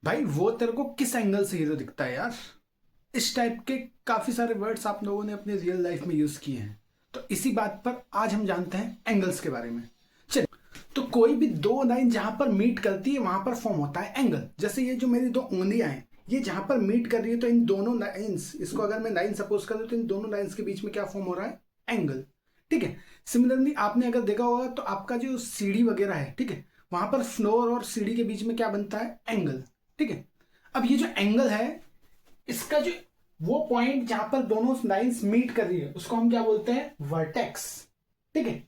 भाई वो तेरे को किस एंगल से हीरो दिखता है यार। इस टाइप के काफी सारे वर्ड्स आप लोगों ने अपनी रियल लाइफ में यूज किए हैं। तो इसी बात पर आज हम जानते हैं एंगल्स के बारे में। चलिए, तो कोई भी दो लाइन जहां पर मीट करती है वहां पर फॉर्म होता है एंगल। जैसे ये जो मेरी दो उंगलियां हैं, ये जहां पर मीट कर रही है तो इन दोनों लाइंस, इसको अगर मैं लाइन सपोज कर दूं तो इन दोनों लाइंस के बीच में क्या फॉर्म हो रहा है, एंगल। ठीक है। सिमिलरली आपने अगर देखा होगा तो आपका जो सीढ़ी वगैरह है, ठीक है, वहां पर फ्लोर और सीढ़ी के बीच में क्या बनता है, एंगल। ठीक है। अब ये जो एंगल है, इसका जो वो पॉइंट जहां पर दोनों लाइंस मीट कर रही है उसको हम क्या बोलते हैं, वर्टेक्स। ठीक है।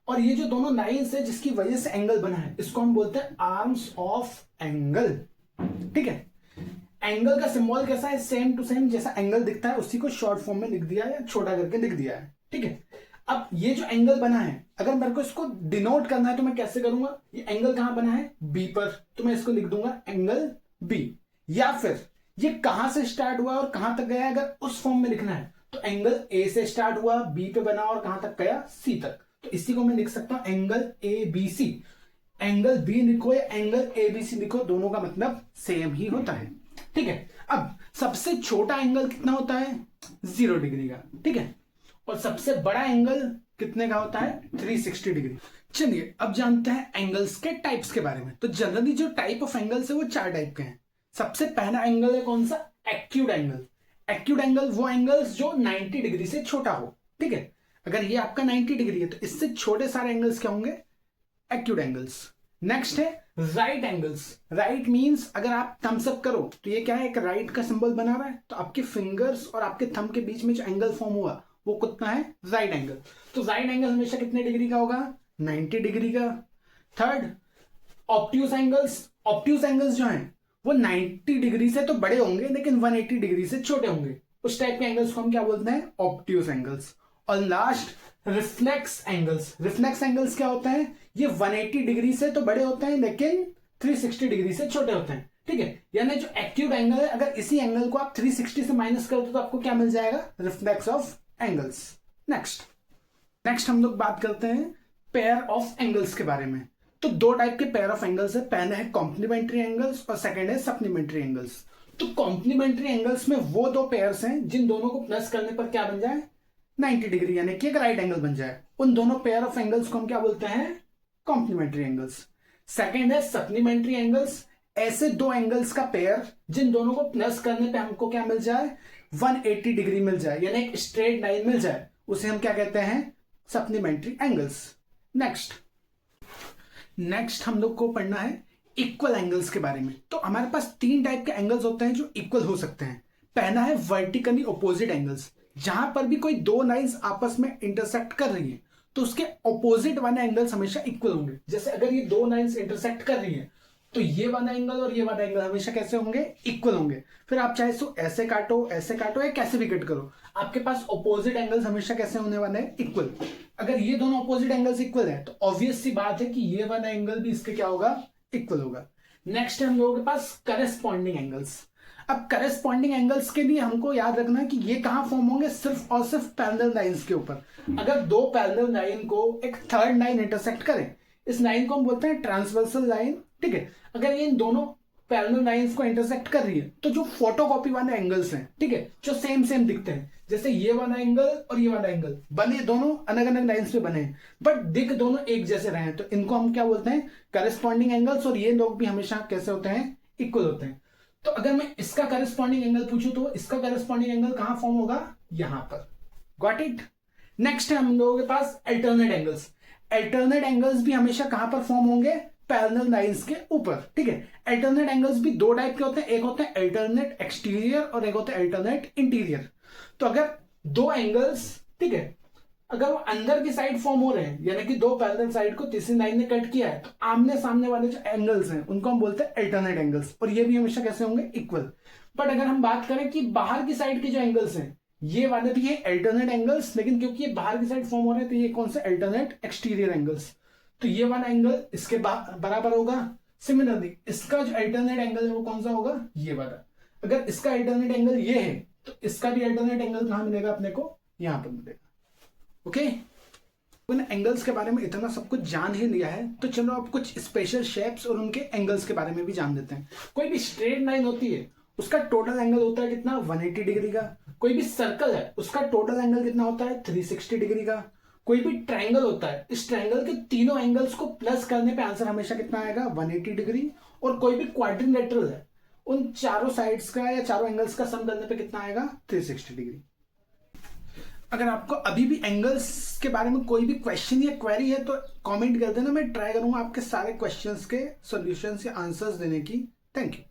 और ये जो दोनों लाइंस है जिसकी वजह से एंगल बना है, इसको हम बोलते हैं आर्म्स ऑफ एंगल। ठीक है। एंगल का सिंबल कैसा है, सेम टू सेम जैसा एंगल दिखता है उसी को शॉर्ट फॉर्म में लिख दिया है या छोटा करके लिख दिया है। ठीक है। अब ये जो एंगल बना है, अगर मेरे को इसको डिनोट करना है तो मैं कैसे करूंगा, ये एंगल कहां बना है, बी पर, तो मैं इसको लिख दूंगा एंगल बी। या फिर ये कहां से स्टार्ट हुआ और कहां तक गया, अगर उस फॉर्म में लिखना है तो एंगल ए से स्टार्ट हुआ, बी पे बना और कहां तक गया, सी तक। तो इसी को मैं लिख सकता हूं angle A B C. Angle B लिखो या एंगल ए बी सी लिखो, दोनों का मतलब सेम ही होता है। ठीक है। अब सबसे छोटा एंगल कितना होता है, 0 डिग्री का। ठीक है। और सबसे बड़ा एंगल कितने का होता है, 360 डिग्री। चलिए अब जानते हैं एंगल्स के टाइप्स के बारे में। तो जनरली जो टाइप ऑफ एंगल्स है वो 4 टाइप के हैं। सबसे पहला एंगल है कौन सा, एक्यूट एंगल। एक्यूट एंगल वो एंगल्स जो 90 डिग्री से छोटा हो। ठीक है। अगर ये आपका 90 डिग्री है तो इससे छोटे सारे एंगल्स क्या होंगे, एक्यूट एंगल्स। नेक्स्ट है राइट एंगल्स। राइट मींस अगर आप थम्स अप करो तो ये क्या है, एक राइट का सिंबल बना रहा है, तो आपके फिंगर्स और आपके थंब के बीच में जो एंगल फॉर्म हुआ वो कितना है, राइट एंगल। तो राइट एंगल हमेशा कितने डिग्री का होगा, 90 डिग्री का। Third, obtuse angles. Obtuse angles जो हैं वो 90 डिग्री से तो बड़े होंगे लेकिन 180 डिग्री से छोटे होंगे। उस टाइप के एंगल्स को हम क्या बोलते हैं, ऑब्ट्यूज एंगल्स। और last, reflex angles. Reflex angles क्या होते हैं, ये 180 डिग्री से तो बड़े होते हैं लेकिन 360 डिग्री से छोटे होते हैं। ठीक है। यानी जो एक्यूट एंगल है, अगर इसी एंगल को आप 360 से माइनस कर दो तो आपको क्या मिल जाएगा, reflex of angles. Next next हम लोग बात करते हैं पेयर ऑफ एंगल्स के बारे में। तो 2 टाइप के पेयर ऑफ एंगल्स है, पहला है कॉम्प्लीमेंट्री एंगल्स और सेकंड है सप्लीमेंट्री एंगल्स। तो कॉम्प्लीमेंट्री एंगल्स में वो दो पेयर्स हैं जिन दोनों को प्लस करने पर क्या बन जाए, 90 डिग्री, यानी कि एक राइट एंगल बन जाए। उन दोनों पेयर ऑफ एंगल्स को हम क्या बोलते हैं, कॉम्प्लीमेंट्री एंगल्स। सेकंड है सप्लीमेंट्री एंगल्स। ऐसे दो एंगल्स का पेयर जिन दोनों को प्लस करने पे हमको क्या मिल जाए, 180 डिग्री मिल जाए, यानी एक स्ट्रेट लाइन मिल जाए, उसे हम क्या कहते हैं, सप्लीमेंट्री एंगल्स। नेक्स्ट नेक्स्ट हम लोग को पढ़ना है इक्वल एंगल्स के बारे में। तो हमारे पास 3 टाइप के एंगल्स होते हैं जो इक्वल हो सकते हैं। पहला है वर्टिकली ऑपोजिट एंगल्स। जहां पर भी कोई दो लाइंस आपस में इंटरसेक्ट कर रही है तो उसके ऑपोजिट वाले एंगल्स हमेशा इक्वल होंगे। जैसे अगर ये दो लाइंस इंटरसेक्ट कर रही है तो ये वाला एंगल और ये वाला एंगल हमेशा कैसे होंगे, इक्वल होंगे। फिर आप चाहे सो ऐसे काटो या कैसे भी कट करो, आपके पास ऑपोजिट एंगल्स हमेशा कैसे होने वाले हैं, इक्वल। अगर ये दोनों ऑपोजिट एंगल्स इक्वल है तो ऑब्वियस सी बात है कि ये वाला एंगल भी इसके क्या होगा, इक्वल होगा। नेक्स्ट है हम लोगों के पास करेस्पॉन्डिंग एंगल्स। अब करेस्पॉन्डिंग एंगल्स के लिए हमको याद रखना है कि ये कहां फॉर्म होंगे, सिर्फ और सिर्फ पैरेलल लाइंस के ऊपर। अगर दो पैरेलल लाइन को एक थर्ड लाइन इंटरसेक्ट करे, इस लाइन को हम बोलते हैं ट्रांसवर्सल लाइन। ठीक है। अगर ये इन दोनों पैरेलल लाइंस को इंटरसेक्ट कर रही है तो जो फोटोकॉपी वाले एंगल्स हैं, ठीक है, जो सेम सेम दिखते हैं, जैसे ये वाला एंगल और ये वाला एंगल बने दोनों अलग अलग लाइंस पे बने हैं बट दिख दोनों एक जैसे रहे हैं, तो इनको हम क्या बोलते हैं, करेस्पॉन्डिंग एंगल्स। और ये लोग भी हमेशा कैसे होते हैं, इक्वल होते हैं। तो अगर मैं इसका करेस्पॉन्डिंग एंगल पूछूं तो इसका करेस्पॉन्डिंग एंगल कहां फॉर्म होगा, यहां पर। Got it. नेक्स्ट है हम लोगों के पास अल्टरनेट एंगल्स। अल्टरनेट एंगल्स भी हमेशा कहां पर फॉर्म होंगे, पैरेलल लाइंस के ऊपर। ठीक है। अल्टरनेट एंगल्स भी 2 टाइप के होते हैं, एक होते हैं अल्टरनेट एक्सटीरियर और एक होते हैं अल्टरनेट इंटीरियर। तो अगर दो एंगल्स, ठीक है, अगर वो अंदर की साइड फॉर्म हो रहे हैं, यानी कि दो पैरेलल साइड को तीसरी लाइन ने कट किया है, तो आमने सामने वाले जो एंगल्स हैं उनको हम बोलते हैं अल्टरनेट एंगल्स, और ये भी हमेशा कैसे होंगे, इक्वल। बट अगर हम बात करें कि बाहर की साइड के जो एंगल्स हैं, ये वाले भी है अल्टरनेट एंगल्स, लेकिन क्योंकि ये बाहर की साइड फॉर्म हो रहे हैं तो ये कौन से, अल्टरनेट एक्सटीरियर एंगल्स। तो ये वाला एंगल इसके बराबर होगा। सिमिलरली इसका जो अल्टरनेट एंगल है वो कौन सा होगा, ये वाला। अगर इसका अल्टरनेट एंगल ये है तो इसका भी अल्टरनेट एंगल कहां मिलेगा अपने को, यहां पर मिलेगा। ओके। उन एंगल्स के बारे में इतना सब कुछ जान ही लिया है, तो चलो अब कुछ स्पेशल शेप्स और उनके एंगल्स के बारे में भी जान लेते हैं। कोई भी स्ट्रेट लाइन होती है उसका टोटल एंगल होता है कितना, 180 डिग्री का। कोई भी सर्कल है उसका टोटल एंगल कितना होता है, 360 डिग्री का। कोई भी ट्रायंगल होता है, इस ट्रायंगल के तीनों एंगल्स को प्लस करने पे आंसर हमेशा कितना आएगा, 180 डिग्री। और कोई भी क्वाड्रिलेटरल है, उन चारों साइड्स का या चारों एंगल्स का सम करने पे कितना आएगा, 360 डिग्री। अगर आपको अभी भी एंगल्स के बारे में कोई भी क्वेश्चन या क्वेरी है तो कमेंट कर देना, मैं ट्राई करूंगा आपके सारे क्वेश्चंस के सॉल्यूशंस या आंसर्स देने की। Thank you.